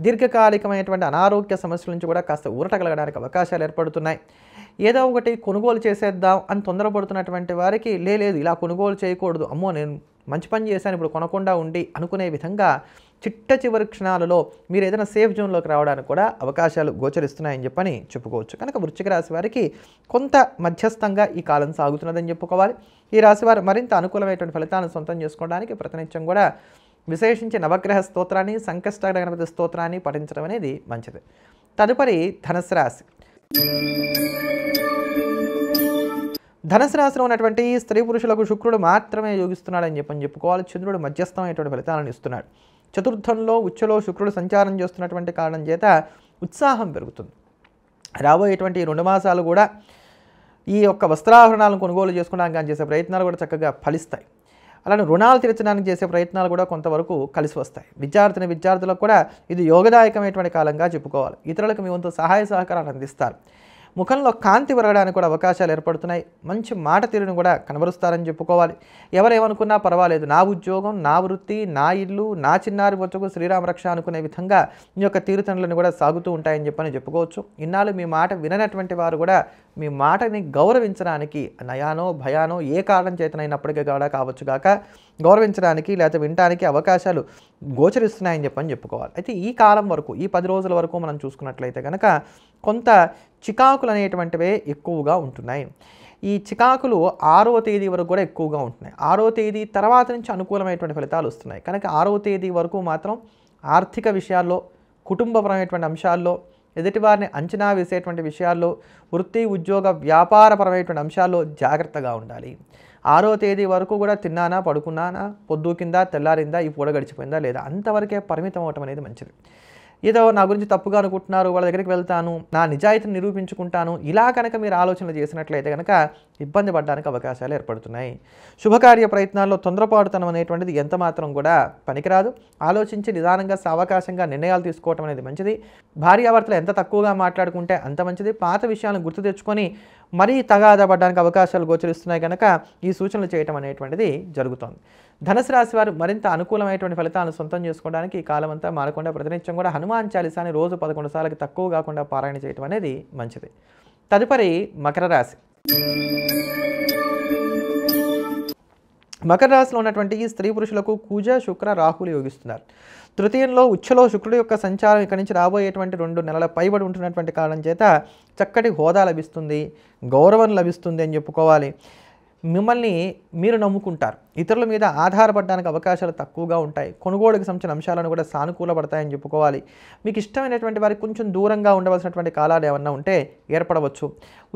Speaker 1: దీర్ఘకాలికమైనటువంటి అనారోగ్య సమస్యల నుంచి కూడా కాస్త ఊరట కలగడానికి అవకాశాలు ఏర్పడుతున్నాయి. ఏదో ఒకటి కొనుగోలు చేసేద్దాం అని తొందరపడుతున్నటువంటి వారికి లేదు ఇలా కొనుగోలు చేయకూడదు, అమ్మో నేను మంచి పని చేశాను ఇప్పుడు కొనకుండా ఉండి అనుకునే విధంగా చిట్ట చివరి క్షణాలలో మీరు ఏదైనా సేఫ్ జోన్లోకి రావడానికి కూడా అవకాశాలు గోచరిస్తున్నాయని చెప్పని చెప్పుకోవచ్చు. కనుక వృశ్చిక రాశి వారికి కొంత మధ్యస్థంగా ఈ కాలం సాగుతున్నదని చెప్పుకోవాలి. ఈ రాశి వారు మరింత అనుకూలమైనటువంటి ఫలితాలను సొంతం చేసుకోవడానికి ప్రతినిత్యం కూడా విశేషించి నవగ్రహ స్తోత్రాన్ని, సంకష్ట గణపతి స్తోత్రాన్ని పఠించడం అనేది మంచిది. తదుపరి ధనుస్సు రాశి. ధనుసు రాశిలో ఉన్నటువంటి స్త్రీ పురుషులకు శుక్రుడు మాత్రమే యోగిస్తున్నాడని చెప్పుకోవాలి. చంద్రుడు మధ్యస్థమైనటువంటి ఫలితాలను ఇస్తున్నాడు. చతుర్థంలో ఉచ్చులో శుక్రుడు సంచారం చేస్తున్నటువంటి కారణం చేత ఉత్సాహం పెరుగుతుంది. రాబోయేటువంటి 2 మాసాలు కూడా ఈ యొక్క వస్త్రాభరణాలను కొనుగోలు చేసుకోవడానికి కానీ చేసే ప్రయత్నాలు కూడా చక్కగా ఫలిస్తాయి. అలానే రుణాలు తీర్చడానికి చేసే ప్రయత్నాలు కూడా కొంతవరకు కలిసి వస్తాయి. విద్యార్థులకు కూడా ఇది యోగదాయకమైనటువంటి కాలంగా చెప్పుకోవాలి. ఇతరులకు మీ వంతు సహాయ సహకారాలు అందిస్తారు. ముఖంలో కాంతి పెరగడానికి కూడా అవకాశాలు ఏర్పడుతున్నాయి. మంచి మాట తీరును కూడా కనబరుస్తారని చెప్పుకోవాలి. ఎవరేమనుకున్నా పర్వాలేదు, నా ఉద్యోగం, నా వృత్తి, నా ఇల్లు, నా చిన్నారి బొచ్చకు శ్రీరామ రక్ష అనుకునే విధంగా మీ యొక్క తీరుతనులను కూడా సాగుతూ ఉంటాయని చెప్పని చెప్పుకోవచ్చు. ఇన్నాళ్ళు మీ మాట విననటువంటి వారు కూడా మీ మాటని గౌరవించడానికి, నయానో భయానో ఏ కారణం చేతనైనప్పటికీ కూడా కావచ్చు కాక గౌరవించడానికి లేకపోతే వినడానికి అవకాశాలు గోచరిస్తున్నాయని చెప్పని చెప్పుకోవాలి. అయితే ఈ కాలం వరకు, ఈ 10 రోజుల వరకు మనం చూసుకున్నట్లయితే కనుక కొంత చికాకులు అనేటువంటివే ఎక్కువగా ఉంటున్నాయి. ఈ చికాకులు 6వ తేదీ వరకు కూడా ఎక్కువగా ఉంటున్నాయి. 6వ తేదీ తర్వాత నుంచి అనుకూలమైనటువంటి ఫలితాలు వస్తున్నాయి. కనుక 6వ తేదీ వరకు మాత్రం ఆర్థిక విషయాల్లో, కుటుంబపరమైనటువంటి అంశాల్లో, ఎదుటివారిని అంచనా వేసేటువంటి విషయాల్లో, వృత్తి ఉద్యోగ వ్యాపారపరమైనటువంటి అంశాల్లో జాగ్రత్తగా ఉండాలి. 6వ తేదీ వరకు కూడా తిన్నానా, పడుకున్నానా, పొద్దు కింద తెల్లారిందా, ఈ పూట గడిచిపోయిందా లేదా, అంతవరకే పరిమితం అవటం అనేది మంచిది. ఏదో నా గురించి తప్పుగా అనుకుంటున్నారు, వాళ్ళ దగ్గరికి వెళ్తాను, నా నిజాయితీని నిరూపించుకుంటాను, ఇలా కనుక మీరు ఆలోచనలు చేసినట్లయితే కనుక ఇబ్బంది పడడానికి అవకాశాలు ఏర్పడుతున్నాయి. శుభకార్య ప్రయత్నాల్లో తొందరపాటుతనం అనేటువంటిది ఎంత మాత్రం కూడా పనికిరాదు. ఆలోచించి నిదానంగా సావకాశంగా నిర్ణయాలు తీసుకోవటం అనేది మంచిది. భార్యాభర్తలు ఎంత తక్కువగా మాట్లాడుకుంటే అంత మంచిది. పాత విషయాలను గుర్తు తెచ్చుకొని మరీ తగాదా పడడానికి అవకాశాలు గోచరిస్తున్నాయి కనుక ఈ సూచనలు చేయటం అనేటువంటిది జరుగుతోంది. ధనుసు రాశి వారు మరింత అనుకూలమైనటువంటి ఫలితాలను సొంతం చేసుకోవడానికి ఈ కాలం అంతా మారకుండా ప్రతినిత్యం కూడా హనుమాన్ చాలీసాని రోజు 11 సార్లకి తక్కువ కాకుండా పారాయణ చేయటం అనేది మంచిది. తదుపరి మకర రాశి. మకర రాశిలో ఉన్నటువంటి ఈ స్త్రీ పురుషులకు కుజ శుక్ర రాహులు యోగిస్తున్నారు. తృతీయంలో ఉచ్చలో శుక్రుడి యొక్క సంచారం ఇక్కడి నుంచి రాబోయేటువంటి 2 నెలల పైబడి ఉంటున్నటువంటి కారణం చేత చక్కటి హోదా లభిస్తుంది, గౌరవం లభిస్తుంది అని చెప్పుకోవాలి. మిమ్మల్ని మీరు నమ్ముకుంటారు. ఇతరుల మీద ఆధారపడడానికి అవకాశాలు తక్కువగా ఉంటాయి. కొనుగోలుకి సంబంధించిన అంశాలను కూడా సానుకూలపడతాయని చెప్పుకోవాలి. మీకు ఇష్టమైనటువంటి వారికి కొంచెం దూరంగా ఉండవలసినటువంటి కాలాలు ఏమన్నా ఉంటే ఏర్పడవచ్చు.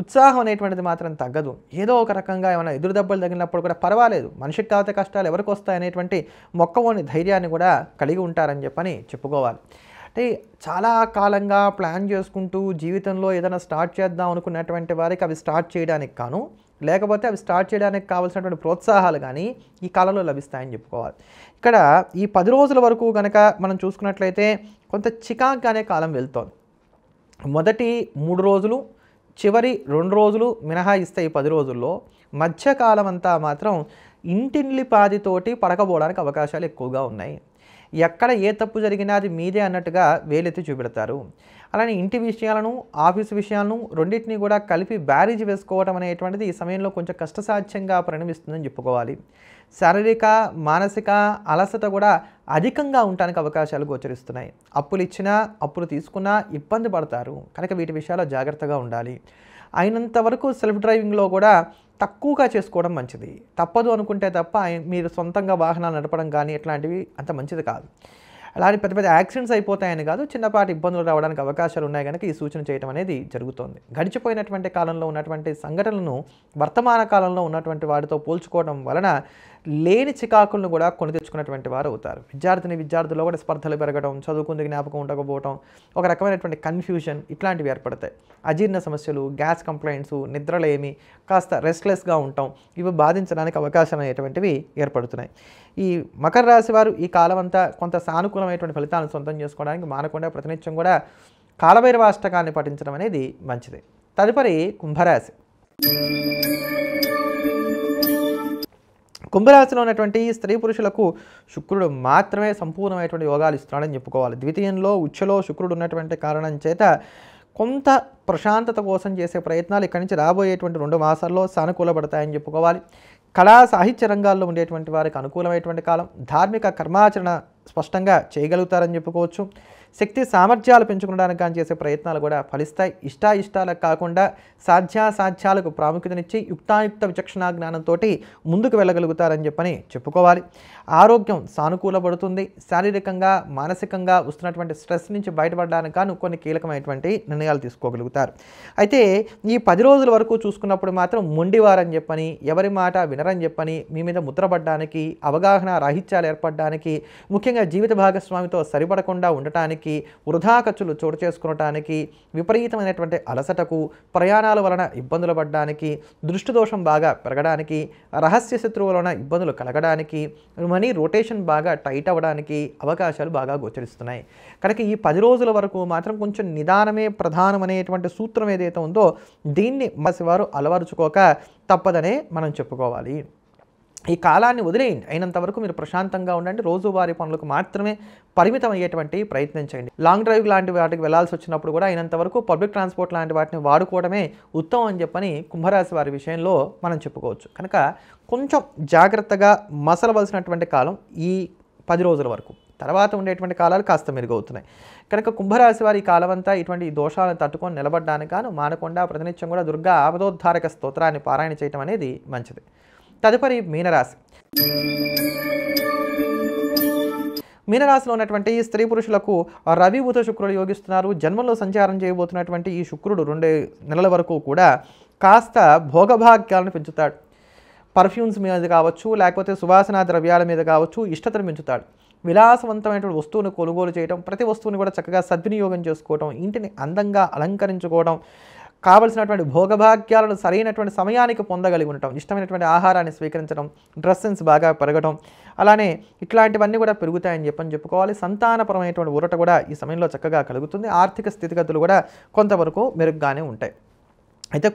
Speaker 1: ఉత్సాహం అనేటువంటిది మాత్రం తగ్గదు. ఏదో ఒక రకంగా ఏమైనా ఎదురు దెబ్బలు తగిలినప్పుడు కూడా పర్వాలేదు, మనిషికి కావత కష్టాలు ఎవరికి వస్తాయనేటువంటి మొక్కవోని ధైర్యాన్ని కూడా కలిగి ఉంటారని చెప్పని చెప్పుకోవాలి. అంటే చాలా కాలంగా ప్లాన్ చేసుకుంటూ జీవితంలో ఏదైనా స్టార్ట్ చేద్దాం అనుకున్నటువంటి వారికి అవి స్టార్ట్ చేయడానికి కాను, లేకపోతే అవి స్టార్ట్ చేయడానికి కావాల్సినటువంటి ప్రోత్సాహాలు కానీ ఈ కాలంలో లభిస్తాయని చెప్పుకోవాలి. ఇక్కడ ఈ 10 రోజుల వరకు కనుక మనం చూసుకున్నట్లయితే కొంత చికాగ్గానే కాలం వెళ్తోంది. మొదటి 3 రోజులు, చివరి 2 రోజులు మినహాయిస్తే ఈ 10 రోజుల్లో మధ్యకాలం అంతా మాత్రం ఇంటిల్లిపాదితోటి పడకపోవడానికి అవకాశాలు ఎక్కువగా ఉన్నాయి. ఎక్కడ ఏ తప్పు జరిగినా అది మీదే అన్నట్టుగా వేలెత్తి చూపెడతారు. అలానే ఇంటి విషయాలను, ఆఫీసు విషయాలను రెండింటినీ కూడా కలిపి బ్యారేజ్ వేసుకోవడం అనేటువంటిది ఈ సమయంలో కొంచెం కష్టసాధ్యంగా పరిణమిస్తుందని చెప్పుకోవాలి. శారీరక, మానసిక అలసట కూడా అధికంగా ఉండడానికి అవకాశాలు గోచరిస్తున్నాయి. అప్పులు ఇచ్చినా, అప్పులు తీసుకున్నా ఇబ్బంది పడతారు. కనుక వీటి విషయాల్లో జాగ్రత్తగా ఉండాలి. అయినంత వరకు సెల్ఫ్ డ్రైవింగ్లో కూడా తక్కువగా చేసుకోవడం మంచిది. తప్పదు అనుకుంటే తప్ప మీరు సొంతంగా వాహనాలు నడపడం కానీ ఇట్లాంటివి అంత మంచిది కాదు. అలానే పెద్ద పెద్ద యాక్సిడెంట్స్ అయిపోతాయని కాదు, చిన్నపాటి ఇబ్బందులు రావడానికి అవకాశాలు ఉన్నాయి కనుక ఈ సూచన చేయడం అనేది జరుగుతోంది. గడిచిపోయినటువంటి కాలంలో ఉన్నటువంటి సంఘటనలను వర్తమాన కాలంలో ఉన్నటువంటి వాటితో పోల్చుకోవడం వలన లేని చికాకులను కూడా కొని తెచ్చుకున్నటువంటి వారు అవుతారు. విద్యార్థుల్లో కూడా స్పర్ధలు పెరగడం, చదువుకుంది జ్ఞాపకం ఉండకపోవడం, ఒక రకమైనటువంటి కన్ఫ్యూజన్ ఇట్లాంటివి ఏర్పడతాయి. అజీర్ణ సమస్యలు, గ్యాస్ కంప్లైంట్స్, నిద్రలేమి, కాస్త రెస్ట్లెస్గా ఉంటాం, ఇవి బాధించడానికి అవకాశం అనేటువంటివి ఏర్పడుతున్నాయి. ఈ మకర రాశి వారు ఈ కాలం అంతా కొంత సానుకూలమైనటువంటి ఫలితాలను సొంతం చేసుకోవడానికి మానకుండా ప్రతినిత్యం కూడా కాలభైరవాష్టకాన్ని పఠించడం అనేది మంచిది. తదుపరి కుంభరాశి. కుంభరాశిలో ఉన్నటువంటి స్త్రీ పురుషులకు శుక్రుడు మాత్రమే సంపూర్ణమైనటువంటి యోగాలు ఇస్తున్నాడని చెప్పుకోవాలి. ద్వితీయంలో ఉచ్చలో శుక్రుడు ఉన్నటువంటి కారణం చేత కొంత ప్రశాంతత కోసం చేసే ప్రయత్నాలు ఇక్కడి నుంచి రాబోయేటువంటి 2 మాసాల్లో సానుకూలపడతాయని చెప్పుకోవాలి. కళా సాహిత్య రంగాల్లో ఉండేటువంటి వారికి అనుకూలమైనటువంటి కాలం. ధార్మిక కర్మాచరణ స్పష్టంగా చేయగలుగుతారని చెప్పుకోవచ్చు. శక్తి సామర్థ్యాలు పెంచుకోవడానికి కానీ చేసే ప్రయత్నాలు కూడా ఫలిస్తాయి. ఇష్టాలకు కాకుండా సాధ్యాసాధ్యాలకు ప్రాముఖ్యతనిచ్చి యుక్తాయుక్త విచక్షణా జ్ఞానంతో ముందుకు వెళ్ళగలుగుతారని చెప్పని చెప్పుకోవాలి. ఆరోగ్యం సానుకూలపడుతుంది. శారీరకంగా, మానసికంగా వస్తున్నటువంటి స్ట్రెస్ నుంచి బయటపడడానికి గాను కొన్ని కీలకమైనటువంటి నిర్ణయాలు తీసుకోగలుగుతారు. అయితే ఈ 10 రోజుల వరకు చూసుకున్నప్పుడు మాత్రం మొండివారని చెప్పని, ఎవరి మాట వినరని చెప్పని, మీ మీద ముద్రపడడానికి, అవగాహన రాహిత్యాలు ఏర్పడడానికి, ముఖ్యంగా జీవిత భాగస్వామితో సరిపడకుండా ఉండటానికి జరగడానికి, వృధా ఖర్చులు చోటు చేసుకోవటానికి, విపరీతమైనటువంటి అలసటకు, ప్రయాణాల వలన ఇబ్బందులు పడడానికి, దృష్టి దోషం బాగా పెరగడానికి, రహస్య శత్రువుల వలన ఇబ్బందులు కలగడానికి, మనీ రొటేషన్ బాగా టైట్ అవ్వడానికి అవకాశాలు బాగా గోచరిస్తున్నాయి. కనుక ఈ 10 రోజుల వరకు మాత్రం కొంచెం నిదానమే ప్రధానం అనేటువంటి సూత్రం ఏదైతే ఉందో దీన్ని వారు అలవరుచుకోక తప్పదనే మనం చెప్పుకోవాలి. ఈ కాలాన్ని వదిలేయండి. అయినంత వరకు మీరు ప్రశాంతంగా ఉండండి. రోజువారీ పనులకు మాత్రమే పరిమితం అయ్యేటువంటి ప్రయత్నం చేయండి. లాంగ్ డ్రైవ్ లాంటి వాటికి వెళ్లాల్సి వచ్చినప్పుడు కూడా అయినంత వరకు పబ్లిక్ ట్రాన్స్పోర్ట్ లాంటి వాటిని వాడుకోవడమే ఉత్తమం అని చెప్పని కుంభరాశి వారి విషయంలో మనం చెప్పుకోవచ్చు. కనుక కొంచెం జాగ్రత్తగా మసలవలసినటువంటి కాలం ఈ 10 రోజుల వరకు. తర్వాత ఉండేటువంటి కాలాలు కాస్త మెరుగవుతున్నాయి. కనుక కుంభరాశి వారి ఈ కాలమంతా ఇటువంటి దోషాలను తట్టుకొని నిలబడడానికి గాను మానకుండా ప్రతినిత్యం కూడా దుర్గా ఆపదోద్ధారక స్తోత్రాన్ని పారాయణ చేయటం అనేది మంచిది. తదుపరి మీనరాశి. మీనరాశిలో ఉన్నటువంటి స్త్రీ పురుషులకు రవి బుధ శుక్రుడు యోగిస్తున్నారు. జన్మంలో సంచారం చేయబోతున్నటువంటి ఈ శుక్రుడు 2 నెలల వరకు కూడా కాస్త భోగభాగ్యాలను పెంచుతాడు. పర్ఫ్యూమ్స్ మీద కావచ్చు, లేకపోతే సువాసనా ద్రవ్యాల మీద కావచ్చు ఇష్టతను పెంచుతాడు. విలాసవంతమైనటువంటి వస్తువును కొనుగోలు చేయడం, ప్రతి వస్తువుని కూడా చక్కగా సద్వినియోగం చేసుకోవడం, ఇంటిని అందంగా అలంకరించుకోవడం, కావలసినటువంటి భోగభాగ్యాలను సరైనటువంటి సమయానికి పొందగలిగి ఉండటం, ఇష్టమైనటువంటి ఆహారాన్ని స్వీకరించడం, డ్రెస్ సెన్స్ బాగా పెరగడం, అలానే ఇట్లాంటివన్నీ కూడా పెరుగుతాయని చెప్పుకోవాలి. సంతానపరమైనటువంటి ఊరట కూడా ఈ సమయంలో చక్కగా కలుగుతుంది. ఆర్థిక స్థితిగతులు కూడా కొంతవరకు మెరుగ్గానే ఉంటాయి. అయితే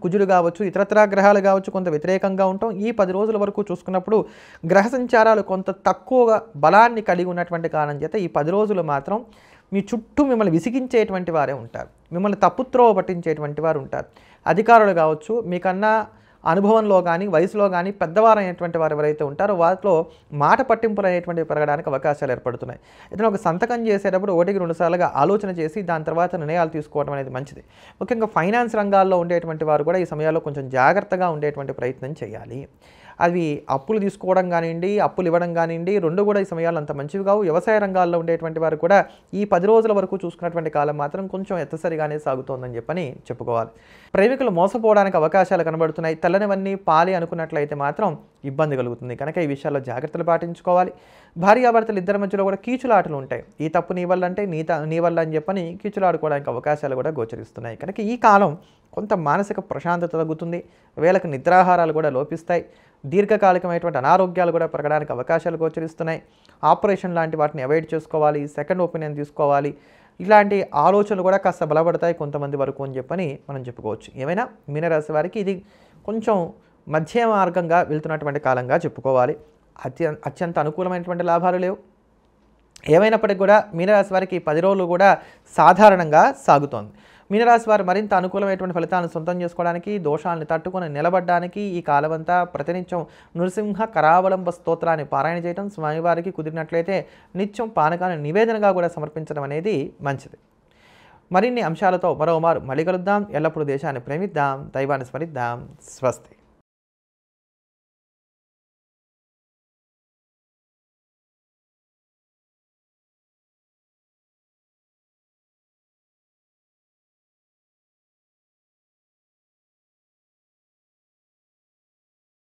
Speaker 1: కుజుడు కావచ్చు, ఇతరత్రా గ్రహాలు కావచ్చు కొంత వ్యతిరేకంగా ఉంటాం. ఈ 10 రోజుల వరకు చూసుకున్నప్పుడు గ్రహ సంచారాలు కొంత తక్కువగా బలాన్ని కలిగి ఉన్నటువంటి కారణం చేత ఈ 10 రోజులు మాత్రం మీ చుట్టూ మిమ్మల్ని విసిగించేటువంటి వారే ఉంటారు. మిమ్మల్ని తప్పుత్రోవ పట్టించేటువంటి వారు ఉంటారు. అధికారులు కావచ్చు, మీకన్నా అనుభవంలో కానీ వయసులో కానీ పెద్దవారైనటువంటి వారు ఎవరైతే ఉంటారో వాటిలో మాట పట్టింపులు అనేటువంటివి పెరగడానికి అవకాశాలు ఏర్పడుతున్నాయి. ఏదైనా ఒక సంతకం చేసేటప్పుడు 1-2 సార్లుగా ఆలోచన చేసి దాని తర్వాత నిర్ణయాలు తీసుకోవడం అనేది మంచిది. ముఖ్యంగా ఫైనాన్స్ రంగాల్లో ఉండేటువంటి వారు కూడా ఈ సమయాల్లో కొంచెం జాగ్రత్తగా ఉండేటువంటి ప్రయత్నం చేయాలి. అవి అప్పులు తీసుకోవడం కానివ్వండి, అప్పులు ఇవ్వడం కానివ్వండి, 2 కూడా ఈ సమయాలు అంత మంచివి కావు. వ్యవసాయ రంగాల్లో ఉండేటువంటి వారు కూడా ఈ 10 రోజుల వరకు చూసుకున్నటువంటి కాలం మాత్రం కొంచెం ఎత్తసరిగానే సాగుతోందని చెప్పని చెప్పుకోవాలి. ప్రేమికులు మోసపోవడానికి అవకాశాలు కనబడుతున్నాయి. తెల్లనివన్నీ పాలి అనుకున్నట్లయితే మాత్రం ఇబ్బంది కలుగుతుంది. కనుక ఈ విషయాల్లో జాగ్రత్తలు పాటించుకోవాలి. భార్యాభర్తలు ఇద్దరి మధ్యలో కూడా కీచులాటలు ఉంటాయి. ఈ తప్పు నీ వల్ల అంటే నీ వల్ల అని చెప్పని కీచులాడుకోవడానికి అవకాశాలు కూడా గోచరిస్తున్నాయి. కనుక ఈ కాలం కొంత మానసిక ప్రశాంతత తగ్గుతుంది. వేళకు నిద్రాహారాలు కూడా లోపిస్తాయి. దీర్ఘకాలికమైనటువంటి అనారోగ్యాలు కూడా పెరగడానికి అవకాశాలు గోచరిస్తున్నాయి. ఆపరేషన్ లాంటి వాటిని అవాయిడ్ చేసుకోవాలి. సెకండ్ ఒపీనియన్ తీసుకోవాలి. ఇలాంటి ఆలోచనలు కూడా కాస్త బలపడతాయి కొంతమంది వరకు అని చెప్పని మనం చెప్పుకోవచ్చు. ఏమైనా మీనరాశి వారికి ఇది కొంచెం మధ్య మార్గంగా వెళ్తున్నటువంటి కాలంగా చెప్పుకోవాలి. అత్యంత అనుకూలమైనటువంటి లాభాలు లేవు. ఏమైనప్పటికీ కూడా మీనరాశి వారికి 10 రోజులు కూడా సాధారణంగా సాగుతోంది. మీనరాశి వారు మరింత అనుకూలమైనటువంటి ఫలితాలను సొంతం చేసుకోవడానికి, దోషాలను తట్టుకొని నిలబడడానికి ఈ కాలమంతా ప్రతినిత్యం నృసింహ కరావలంబ స్తోత్రాన్ని పారాయణ చేయడం, స్వామివారికి కుదిరినట్లయితే నిత్యం పానకాన్ని నివేదనగా కూడా సమర్పించడం అనేది మంచిది. మరిన్ని అంశాలతో మరోమారు మళ్ళీ కలుద్దాం. ఎల్లప్పుడూ దేశాన్ని ప్రేమిద్దాం, దైవాన్ని స్మరిద్దాం. స్వస్తి.